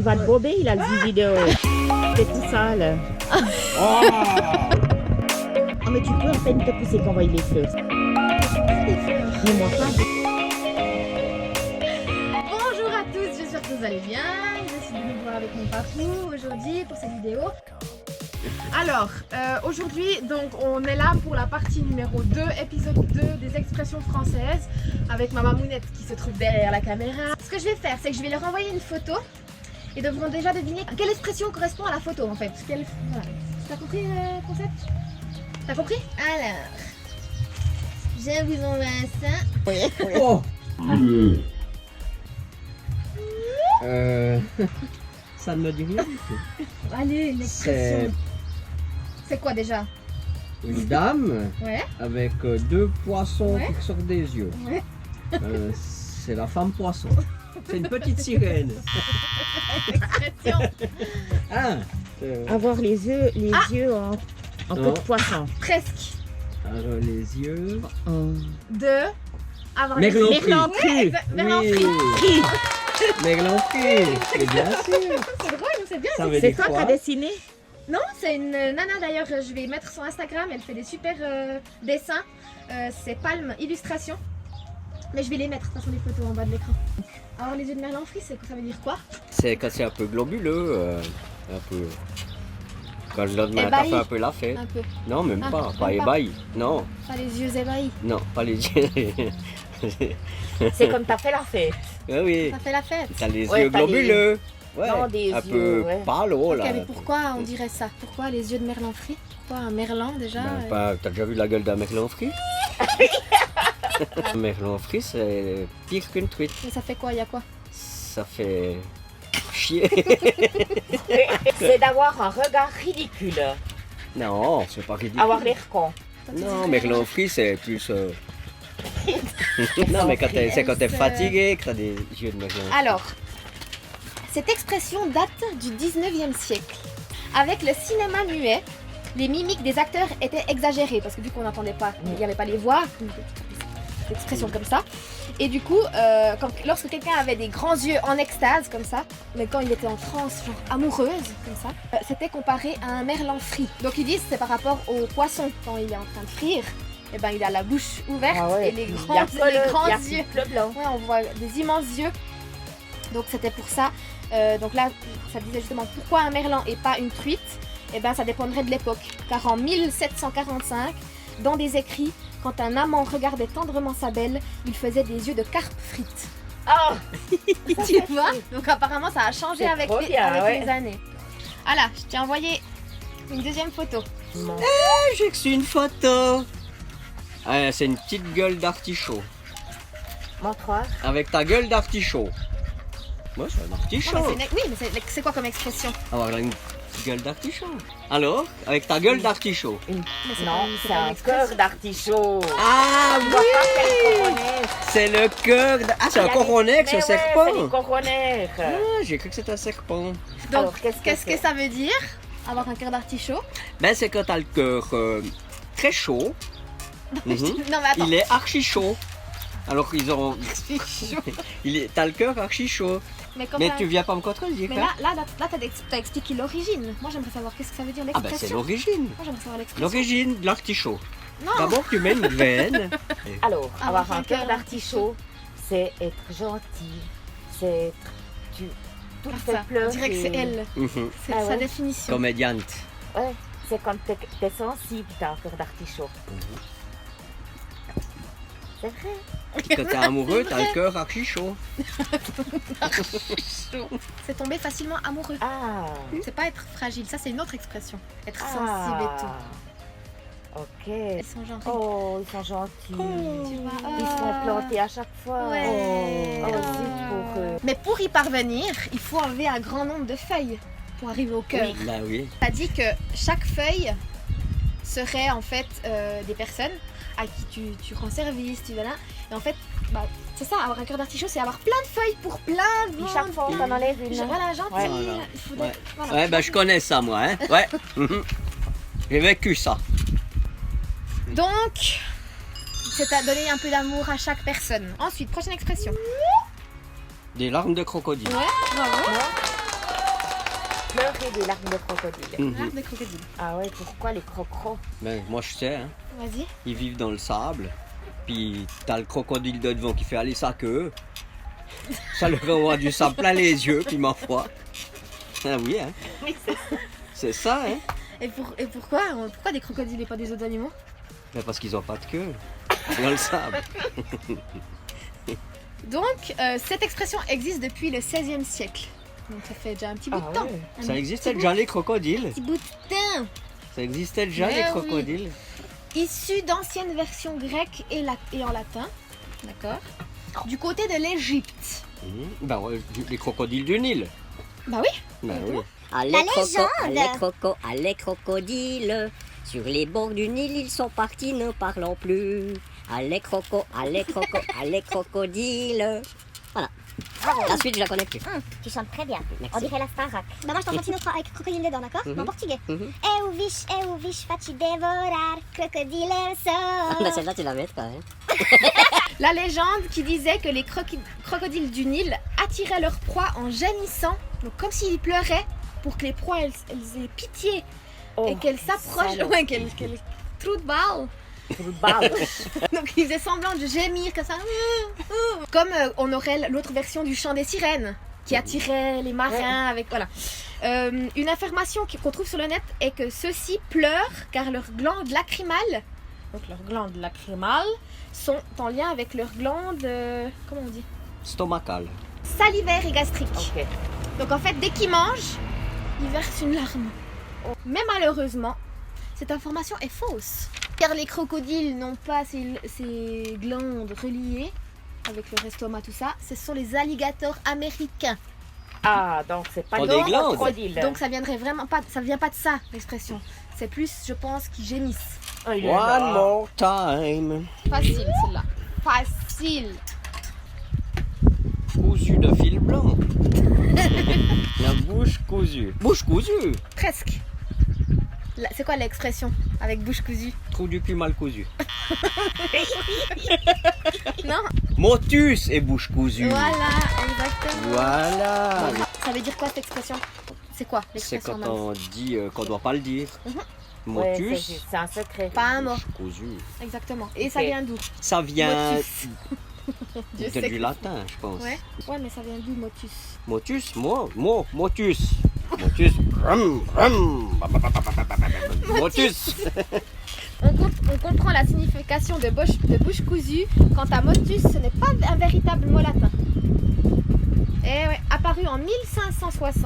Il va te bober, il a le zizi dehors. C'est tout sale. Oh, mais tu peux à peine te pousser quand on voit les fleurs. Mais moi pas. Bonjour à tous, j'espère que vous allez bien. Je suis de nouveau avec mon papou aujourd'hui pour cette vidéo. Alors, aujourd'hui, donc on est là pour la partie numéro 2, épisode 2 des expressions françaises avec ma mamounette qui se trouve derrière la caméra. Ce que je vais faire, c'est que je vais leur envoyer une photo. Ils devront déjà deviner quelle expression correspond à la photo en fait. Voilà. T'as compris le concept? T'as compris? Alors, je vous envoie ça. Oui. Oh. Ça ne me dit rien du tout. Allez, une expression. C'est quoi déjà? Une dame Ouais. avec deux poissons Ouais. qui sortent des yeux. Ouais. C'est la femme poisson. C'est une petite sirène. Expression. Ah, Avoir les yeux en queue de poisson. Presque. alors les yeux. De avoir Merlan les... frit. Merlan Exact, Merlan Oui. frit. Merlan frit. C'est bien sûr. C'est drôle, c'est bien. Ça veut C'est dire toi qui quoi? as dessiné? Non, c'est une nana d'ailleurs, je vais mettre son Instagram, elle fait des super dessins. C'est Palme Illustration. Mais je vais les mettre, de toute façon, les photos en bas de l'écran. Alors les yeux de Merlan frit, ça veut dire quoi? C'est quand c'est un peu globuleux. Un peu. Quand je donne ma Ébahi. fait un peu la fête. Un peu. Non, même Ah, pas. même Pas pas. ébahi. Non, Pas les yeux ébahis. non, pas les yeux. C'est comme t'as fait la fête. Oui, oui. Ça fait la fête. T'as les Ouais, yeux t'as globuleux. Ouais. Non, des un yeux, peu ouais. pâle, oh Ok, là. mais pourquoi on dirait ça? Pourquoi les yeux de Merlan frit? Pourquoi un merlan déjà? T'as déjà vu la gueule d'un merlan frit? Un merlan frit, c'est pire qu'une truite. Mais ça fait quoi? Il y a quoi? Ça fait chier. C'est d'avoir un regard ridicule. Non, c'est pas ridicule. Avoir l'air con. Toi, tu Non, dirais- merlan frit, c'est plus. Non, mais c'est quand t'es fatigué que t'as des yeux de merlan. Alors, cette expression date du 19e siècle. Avec le cinéma muet, les mimiques des acteurs étaient exagérées parce que vu qu'on n'entendait pas, il n'y avait pas les voix, une expression comme ça. Et du coup, lorsque quelqu'un avait des grands yeux en extase comme ça, mais quand il était en transe, genre amoureuse comme ça, c'était comparé à un merlan frit. Donc ils disent c'est par rapport au poisson quand il est en train de frire. Et ben il a la bouche ouverte et les grands, yeux. Le blanc. Ouais, on voit des immenses yeux. Donc c'était pour ça. Donc là, ça disait justement pourquoi un merlan et pas une truite. Et ben ça dépendrait de l'époque. Car en 1745, dans des écrits, quand un amant regardait tendrement sa belle, il faisait des yeux de carpe frite. Oh, Tu vois? Donc apparemment ça a changé C'est avec, trop bien, ouais. les années. Voilà, je t'ai envoyé une deuxième photo. J'ai reçu une photo. Ah, c'est une petite gueule d'artichaut. montre-moi. Avec ta gueule d'artichaut. Moi, c'est un Non, artichaut. mais oui, mais c'est quoi comme expression? Avoir une gueule d'artichaut. Alors, avec ta gueule d'artichaut. Mais c'est Non, pas c'est une un expression. cœur d'artichaut. Ah Tu vois pas quel coroner. C'est le cœur. Ah, c'est un coronex, Mais un ouais, serpent. c'est les coroners. Ah, j'ai cru que c'était un serpent. Donc, Alors, qu'est-ce que ça veut dire? Avoir un cœur d'artichaut? Ben, c'est quand t'as le cœur très chaud. Mhm. Non mais attends. Il est archi chaud. Alors ils ont. Chaud. T'as le cœur archi chaud. Mais, quand Mais t'as- tu viens pas me contredire. Mais hein? là t'as expliqué l'origine. Moi j'aimerais savoir qu'est-ce que ça veut dire Ah, ben c'est l'expression. l'origine. Moi j'aimerais savoir l'expression. L'origine de l'artichaut. Non. D'abord, tu mets une veine. Alors, Avoir avoir un cœur d'artichaut, c'est être gentil, c'est être toutes Ah, tes ça, fleurs. on dirait que c'est elle. Mhm. C'est Ah sa ouais. définition. Comédiante. Ouais, c'est quand t'es sensible, t'as un cœur d'artichaut. C'est vrai. Quand t'es amoureux, t'as le cœur archi chaud. C'est tomber facilement amoureux. Ah. C'est pas être fragile, ça c'est une autre expression. Être sensible et tout. Ok. Ils sont gentils. Oh, ils sont gentils. Tu vois, Ils sont plantés à chaque fois. Ouais. Oh, c'est pour eux. Mais pour y parvenir, il faut enlever un grand nombre de feuilles pour arriver au cœur. Là, oui. T'as dit que chaque feuille serait en fait des personnes à qui tu rends service, tu vas là. Et en fait, bah, c'est ça, avoir un cœur d'artichaut, c'est avoir plein de feuilles pour plein de Puis monde. chaque fois, on t'en enlève une. Voilà, gentil. Ouais. Voilà. Il faut Ouais. voilà. Ouais, ben je connais ça, moi. Hein. Ouais. Mhm. J'ai vécu ça. Donc, c'est à donner un peu d'amour à chaque personne. Ensuite, prochaine expression. Des larmes de crocodile. Ouais, bravo. pleurer des larmes de crocodile. Larmes de crocodile. Ah ouais, pourquoi les crocros? Ben, moi je sais, hein. Vas-y. Ils vivent dans le sable. Puis t'as le crocodile de devant qui fait aller sa queue. Ça leur envoie du sable plein les yeux, puis ma foi. Ah oui, hein. Oui, c'est ça. C'est ça, hein. Et pourquoi des crocodiles et pas des autres animaux? Ben, parce qu'ils ont pas de queue. Dans le sable. Donc, cette expression existe depuis le 16e siècle. Donc, ça fait déjà un petit bout de temps. ouais. Un Ça petit existait bout- déjà les crocodiles. petit bout de temps. Ça existait déjà Mais les oui. crocodiles. Issu d'anciennes versions grecques et en latin. D'accord. Du côté de l'Égypte. Ben ouais, les crocodiles du Nil. Bah oui. Ben oui. Allez crocodiles, sur les bords du Nil ils sont partis ne parlant plus. Allez crocodiles. Voilà. La suite je la connais plus. Tu chantes très bien. Merci. On dirait la Starac. Bah moi je t'en chante une autre avec crocodile dedans, d'accord? En portugais. Eu vish, va te dévorar, crocodile Bah sort. celle-là tu la mets quand même. La légende qui disait que les crocodiles du Nil attiraient leur proie en gémissant, donc comme s'ils pleuraient, pour que les proies elles aient pitié et qu'elles s'approchent, salaud. ouais, qu'elles trou de balle. Trou de balle. Donc ils faisaient semblant de gémir comme ça. Comme on aurait l'autre version du chant des sirènes qui attirait les marins avec voilà. Une information qu'on trouve sur le net est que ceux-ci pleurent car leurs glandes lacrymales, donc leurs glandes lacrymales, sont en lien avec leurs glandes, comment on dit, Stomacal. salivaires et gastriques. Ok. Donc en fait, dès qu'ils mangent, ils versent une larme. Mais malheureusement, cette information est fausse. Car les crocodiles n'ont pas ces glandes reliées avec leur estomac, tout ça. Ce sont les alligators américains. Ah, donc c'est pas Oh, des des glandes. crocodiles. Donc ça viendrait vraiment pas, ça vient pas de ça l'expression. C'est plus, je pense, qu'ils gémissent. Oh, il est là. One more time. Facile celle-là. Facile. Cousu de fil blanc. La bouche cousue. Bouche cousue. Presque. C'est quoi l'expression avec bouche cousue? Trou du cul mal cousu. Non? Motus et bouche cousue. Voilà, exactement. Voilà. Ça veut dire quoi cette expression? C'est quoi C'est l'expression? quand on dit qu'on doit pas le dire. Ouais, Motus. c'est un secret. Pas un mot. Bouche cousue. Exactement. Et ça Ok. vient d'où? Ça vient Dieu de sait du que- latin, je pense. Ouais. Ouais, mais ça vient d'où, motus? Motus, motus. Motus. Motus. On comprend la signification de bouche cousue. Quant à motus, ce n'est pas un véritable mot latin. Et ouais, apparu en 1560.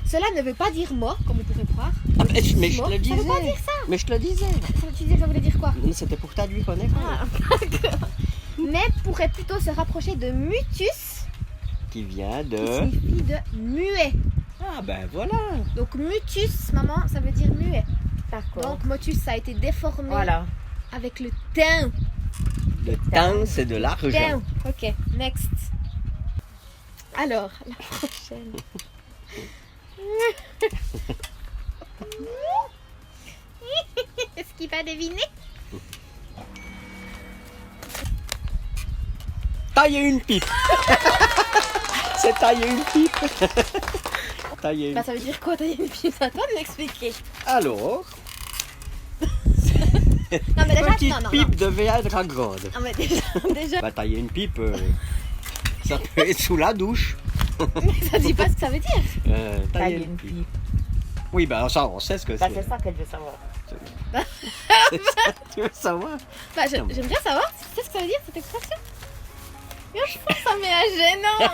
Cela ne veut pas dire mot, comme on pourrait croire. Ah, mais je Mot. le Ça veut pas disais. dire ça. Mais je le disais. Tu disais que ça voulait dire quoi? C'était pour t'aduire connaître. Ah, d'accord. Mais pourrait plutôt se rapprocher de mutus, Qui vient qui de. signifie de muet. Ah ben voilà. Donc mutus, maman, ça veut dire muet. D'accord. Donc motus, ça a été déformé Voilà. avec le teint. Le temps, c'est de l'argent. Teint. Ok, next. Alors, la prochaine. Est-ce qu'il va deviner? Tailler une pipe. C'est tailler une pipe. Tailler une Bah ça veut dire quoi tailler une pipe? Ça va me l'expliquer. Alors, Non mais déjà, petite non. pipe deviendra grande. Non mais déjà, Bah, tailler une pipe, ça peut être sous la douche. ça dit pas ce que ça veut dire. Tailler une pipe. Oui, bah ça, on sait ce que Bah, c'est. c'est ça qu'elle veut savoir. C'est ça, tu veux savoir? Bah j'aime bien savoir, tu sais ce que ça veut dire cette expression? Je pense que ça met à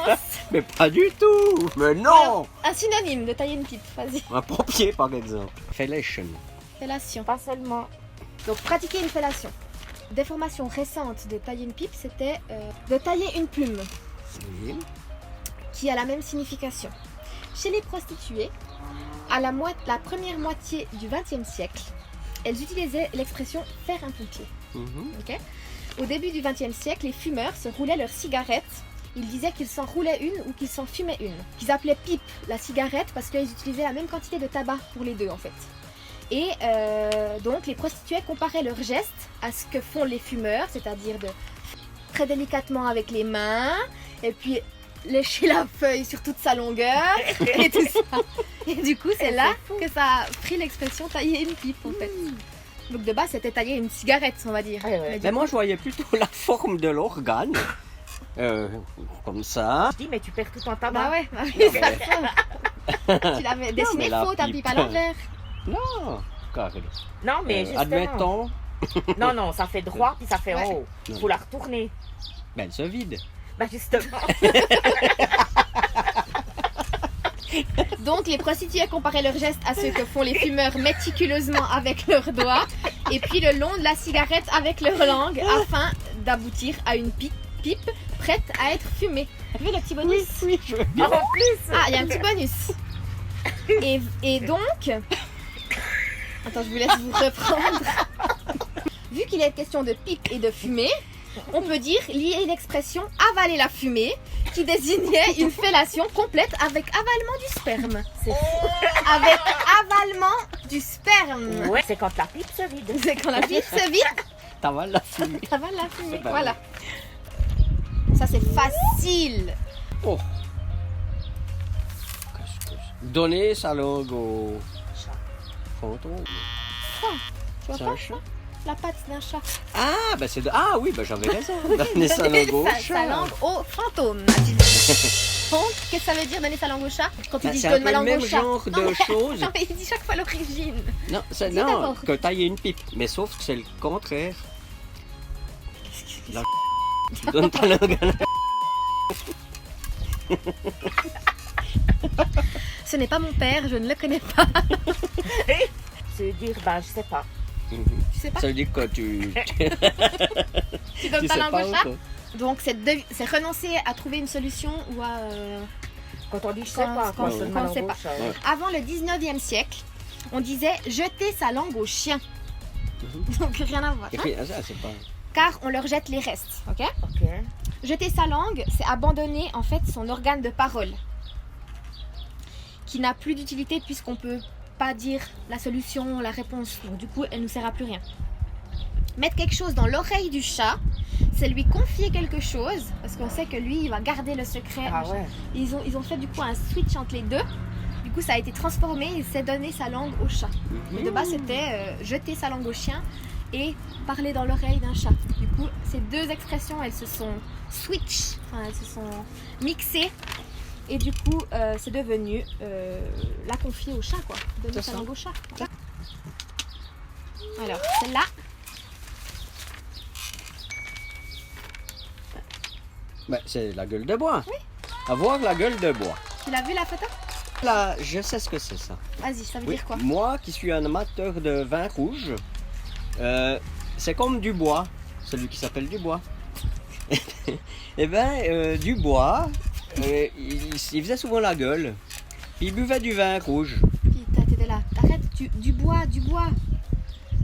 gênance. Mais pas du tout. Mais non. Un synonyme de tailler une pipe, vas-y. Un pompier, par exemple. Fellation. Fellation. Pas seulement. Donc pratiquer une fellation. Déformation récente de tailler une pipe, c'était de tailler une plume, Oui. qui a la même signification. Chez les prostituées, à la première moitié du XXe siècle, elles utilisaient l'expression faire un pompier. Mhm. Ok. Au début du XXe siècle, les fumeurs se roulaient leurs cigarettes. Ils disaient qu'ils s'en roulaient une ou qu'ils s'en fumaient une. Qu'ils appelaient pipe la cigarette parce qu'ils utilisaient la même quantité de tabac pour les deux en fait. Et donc les prostituées comparaient leurs gestes à ce que font les fumeurs, c'est-à-dire de très délicatement avec les mains et puis lécher la feuille sur toute sa longueur et tout ça. Et du coup, c'est là que ça a pris l'expression tailler une pipe en fait. Donc de base, c'était tailler une cigarette, on va dire. Ouais, ouais. Mais du Mais coup- moi, je voyais plutôt la forme de l'organe. Comme ça. Je dis, mais tu perds tout ton tabac. Bah ouais, bah oui, Non, ça mais- fait. Tu l'avais dessiné mais la faux, ta pipe. pipe à l'envers. Non, Karel. Non, mais justement. Admettons, Non, non, ça fait droit, puis ça fait Ouais. en haut. Non. Faut la retourner. ben, elle se vide. Bah justement. Donc les prostituées comparaient leurs gestes à ceux que font les fumeurs méticuleusement avec leurs doigts et puis le long de la cigarette avec leur langue afin d'aboutir à une pipe prête à être fumée. Tu veux le petit bonus? Oui, je veux En bien. plus. Ah, il y a un petit bonus. Et donc... Attends, je vous laisse vous reprendre. Vu qu'il est question de pipe et de fumée, on peut dire lier l'expression avaler la fumée qui désignait une fellation complète avec avalement du sperme. C'est Avec avalement du sperme. Ouais, c'est quand la pipe se vide. C'est quand la pipe se vide, T'avales la fumée. avale la fumée. Bah Voilà. Ça c'est facile. Oh. Qu'est-ce que c'est? Donner sa langue au fantôme. Tu vois C'est pas un chat. la patte d'un chat? Ah, ben c'est de... Ah oui, ben j'avais raison. Donner sa langue au Sa chat. langue au fantôme. Donc, qu'est-ce que ça veut dire donner sa langue au chat? Quand tu Ben, dis c'est je un donne peu ma le langue au même chat. genre Non, de choses. Non, mais il dit chaque fois l'origine. Non, c'est Dis non, d'abord. que tailler une pipe. Mais sauf que c'est le contraire. La tu donnes ta langue à la... Ce n'est pas mon père, je ne le connais pas. C'est dire, bah je sais pas. Tu sais pas? Ça veut dire quoi tu Tu donnes tu ta sais langue pas au ou chat? quoi? Donc c'est renoncer à trouver une solution ou à... Quand on dit je sais Quand- pas, quand- je donne quand ma on sait langue pas. au chat. Ouais. Avant le 19e siècle, on disait jeter sa langue au chien. Donc rien à voir. Et hein. puis, ah, ça, c'est pas... Car on leur jette les restes, ok? Ok. Jeter sa langue, c'est abandonner en fait son organe de parole, qui n'a plus d'utilité puisqu'on peut pas dire la solution, la réponse. Donc du coup, elle nous sert à plus rien. Mettre quelque chose dans l'oreille du chat, c'est lui confier quelque chose, parce qu'on sait que lui, il va garder le secret. Ah machin. ouais. Ils ont fait du coup un switch entre les deux. Du coup, ça a été transformé et c'est donner sa langue au chat. Mais de base, c'était jeter sa langue au chien et parler dans l'oreille d'un chat. Du coup, ces deux expressions, elles se sont switch, enfin, elles se sont mixées. Et du coup, c'est devenu la confier au chat, quoi. Donner C'est sa ça. langue au chat. Alors, celle-là, Ben, c'est la gueule de bois. Oui. Avoir la gueule de bois. tu l'as vu la photo? Là, je sais ce que c'est ça. Vas-y, ça veut Oui, dire quoi? moi qui suis un amateur de vin rouge, c'est comme du bois, celui qui s'appelle du bois. Eh bien, du bois, il faisait souvent la gueule, puis il buvait du vin rouge, Putain, t'étais là. T'arrêtes, du bois, du bois.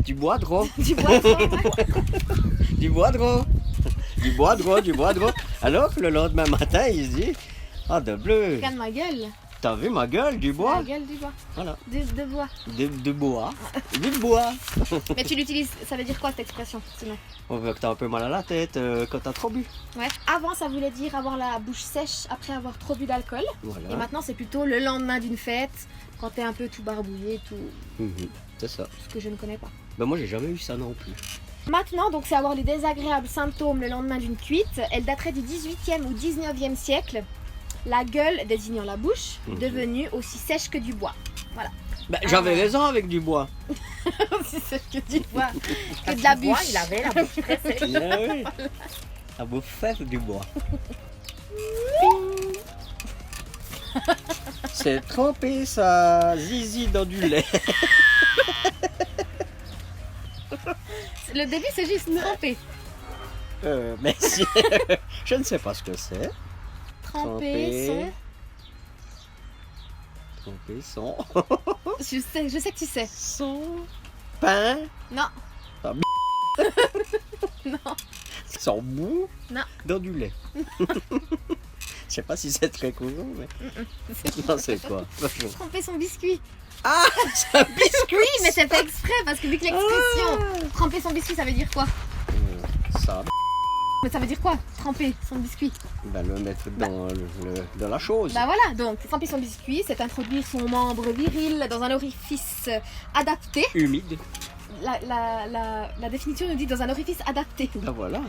du bois gros, Du bois, du bois gros, du bois gros, du bois gros. Alors que le lendemain matin, il se dit, ah de bleu, regarde ma gueule. t'as vu ma gueule, du bois? La gueule du bois. Voilà, De bois. de bois, du bois. Mais tu l'utilises, ça veut dire quoi cette expression sinon? On voit que t'as un peu mal à la tête quand t'as trop bu. Ouais. Avant, ça voulait dire avoir la bouche sèche après avoir trop bu d'alcool. Voilà. Et maintenant, c'est plutôt le lendemain d'une fête, quand t'es un peu tout barbouillé, tout C'est ça. ce que je ne connais pas. Ben moi j'ai jamais eu ça non plus. Maintenant, donc c'est avoir les désagréables symptômes le lendemain d'une cuite. Elle daterait du 18e ou 19e siècle. La gueule désignant la bouche, devenue aussi sèche que du bois. Ben, j'avais raison avec du bois. Aussi sèche que du bois, que Parce de la que moi, bûche. il avait la bouche très sèche. Ah oui. Ça vous fait du bois. C'est tremper sa zizi dans du lait. Le début, c'est juste tremper. Merci. Je ne sais pas ce que c'est. Tremper, Tremper son. Je sais que tu sais. Son. Pain. Non. Ah, Non. Son bout. Non. Dans du lait. Je sais pas si c'est très courant, mais. Non, c'est quoi? Tremper son biscuit. Ah, c'est un biscuit. Oui, mais c'est fait exprès parce que vu que l'expression tremper son biscuit, ça veut dire quoi? Ça. Mais ça veut dire quoi? Tremper son biscuit. Ben, le mettre dans la chose. Bah voilà, donc tremper son biscuit, c'est introduire son membre viril dans un orifice adapté. Humide. La définition nous dit dans un orifice adapté. Ben voilà.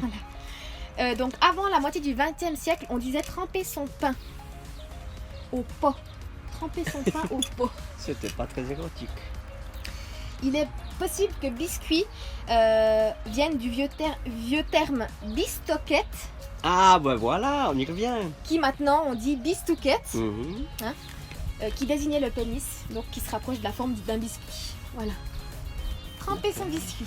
Donc avant la moitié du XXe siècle, on disait tremper son pain au pot. Tremper son pain au pot. C'était pas très érotique. Il est possible que biscuit vienne du vieux terme bistoquette, Ah ben voilà, on y revient. qui maintenant on dit bistouquette, Mhm. qui désignait le pénis, donc qui se rapproche de la forme d'un biscuit. Voilà. Tremper son biscuit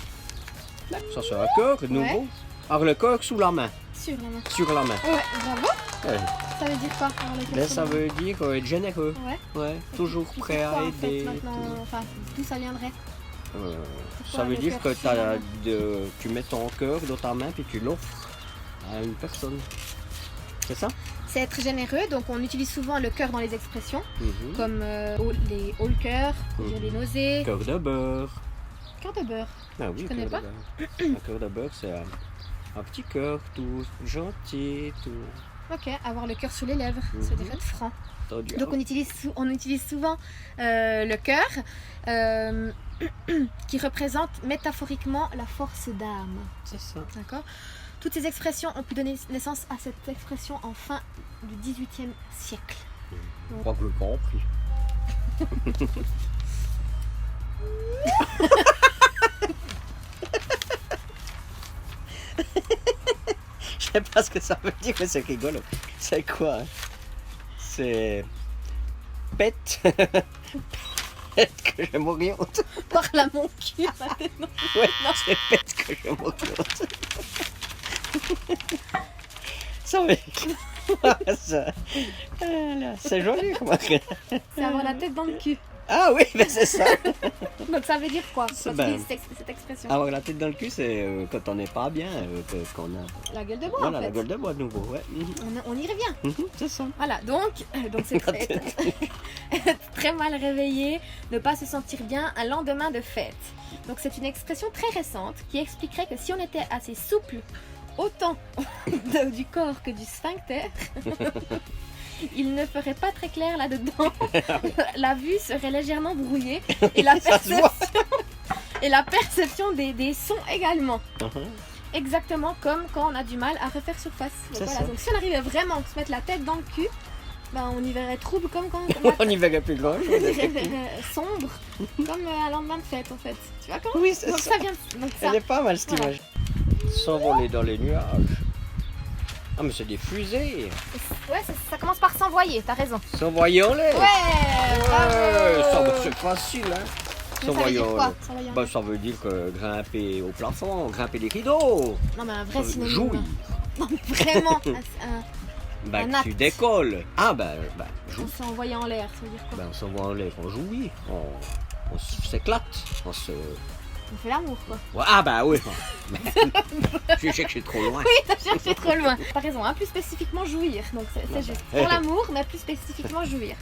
Ça c'est un cœur nouveau. Alors le cœur sous la main. sur la main. Sur la main. Ouais, bravo. Ouais. Ça veut dire quoi avoir le cœur Ben, sur ça la main? veut dire être généreux. Ouais. Ouais, toujours Et prêt à pourquoi, en fait, aider. maintenant, enfin, d'où ça viendrait? Ça veut le dire que cœur sur la main? tu mets ton cœur dans ta main puis tu l'offres à une personne. C'est ça? C'est être généreux, donc on utilise souvent le cœur dans les expressions, Mhm. comme les haut le cœur, pour dire des nausées, Cœur de beurre. cœur de beurre. Ah oui, Je connais cœur pas. de beurre. Un cœur de beurre, c'est un petit cœur tout gentil, tout Ok, avoir le cœur sur les lèvres, ça veut dire être franc. tendu. Donc on utilise souvent le cœur qui représente métaphoriquement la force d'âme. C'est ça. D'accord. Toutes ces expressions ont pu donner naissance à cette expression en fin du XVIIIe siècle. Je crois que le compris. Je sais pas ce que ça veut dire, mais c'est rigolo. C'est quoi? Hein? C'est pète. Pète que je m'oriente. Par là mon cul. Ouais, c'est pète que je m'oriente. Ça veut dire. Ça. Voilà, c'est joli, remarque. C'est avoir la tête dans le cul. Ah oui, mais c'est ça. Donc ça veut dire quoi quand tu Ben, dis cette expression? Avoir la tête dans le cul, c'est quand on n'est pas bien, qu'on a. La gueule de bois Voilà, en fait. la gueule de bois de nouveau, ouais. Mhm. On y revient. Mhm, c'est ça. Voilà, donc c'est être très mal réveillé, ne pas se sentir bien un lendemain de fête. Donc c'est une expression très récente qui expliquerait que si on était assez souple, autant du corps que du sphincter, il ne ferait pas très clair là-dedans. La vue serait légèrement brouillée et la Ça se voit. perception des sons également. Mhm. Exactement comme quand on a du mal à refaire surface. Donc, C'est voilà. ça. Donc si on arrivait vraiment à se mettre la tête dans le cul, ben, on y verrait trouble comme quand On y verrait plus grand. sombre, comme un lendemain de fête en fait. Tu vois comment? Oui, c'est Donc ça. ça vient. Donc ça. Elle est pas mal cette Voilà. image. S'envoler dans les nuages. Ah, mais c'est des fusées. Ouais, ça commence par s'envoyer. T'as raison. S'envoyer en l'air. Ouais. Bravo. C'est facile, hein. Mais ça veut dire en quoi? l'air. S'envoyer en Bah, l'air. ça veut dire que grimper au plafond, grimper les rideaux. Non mais un vrai synonyme. Jouir. Non mais vraiment. Bah, Un que tu acte. décolles. Ah, bah, On jouir. s'est envoyé en l'air. Ça veut dire quoi? Ben, on s'envoie en l'air, on jouit. On s'éclate. On se. On fait l'amour quoi. Ouais, ah, bah oui. Je sais que je suis trop loin. T'as cherché trop loin. T'as raison, hein, plus spécifiquement jouir. Donc c'est juste. Pour l'amour, mais plus spécifiquement jouir.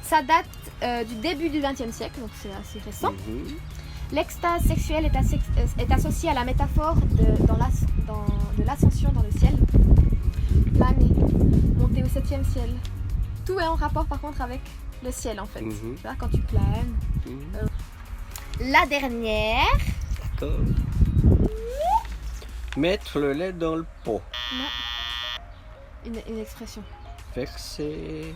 Ça date du début du XXe siècle, donc c'est assez récent. Mhm. L'extase sexuelle est associée à la métaphore de l'ascension dans le ciel. Planer, monter au 7e ciel. Tout est en rapport par contre avec le ciel en fait. Mhm. Tu vois, quand tu planes. Mhm. La dernière, D'accord. Mettre le lait dans le pot. une expression. Verser.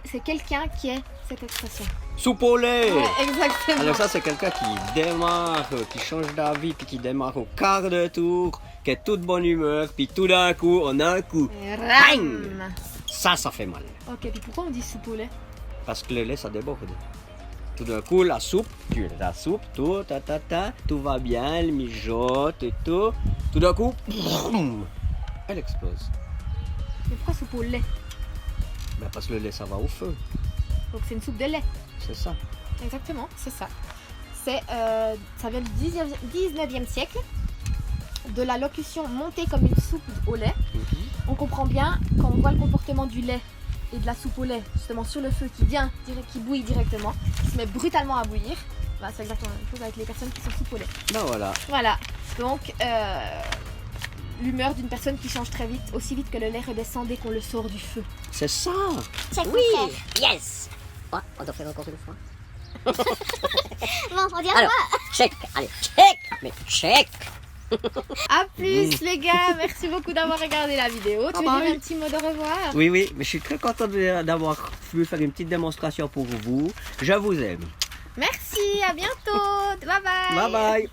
C'est quelqu'un qui est cette expression. Soupe au lait. Ouais, exactement. Alors ça c'est quelqu'un qui démarre, qui change d'avis, puis qui démarre au quart de tour, qui est toute bonne humeur, puis tout d'un coup, en un coup, Ram. ça fait mal. Ok, puis pourquoi on dit soupe au lait? Parce que le lait ça déborde. Tout d'un coup, la soupe, tout, tout va bien, elle mijote et tout. Tout d'un coup, boum, elle explose. Mais pourquoi soupe au lait? Ben parce que le lait ça va au feu, Donc c'est une soupe de lait. c'est ça. Exactement, c'est ça. Ça vient du 19e siècle, de la locution monter comme une soupe au lait. On comprend bien quand on voit le comportement du lait et de la soupe au lait justement sur le feu qui bouille directement, qui se met brutalement à bouillir. Bah, c'est exactement la même chose avec les personnes qui sont soupe au lait. Ben voilà. Voilà, donc l'humeur d'une personne qui change très vite, aussi vite que le lait redescend dès qu'on le sort du feu. C'est ça. Check, Oui, mon frère. yes. Oh, on doit faire encore une fois. Bon, on dira Alors, pas. check, allez, check, mais check. A plus les gars, merci beaucoup d'avoir regardé la vidéo. Tu veux Bye bye. dire un petit mot de revoir? Oui, oui, mais je suis très content d'avoir pu faire une petite démonstration pour vous. Je vous aime. Merci, à bientôt. Bye bye. Bye bye.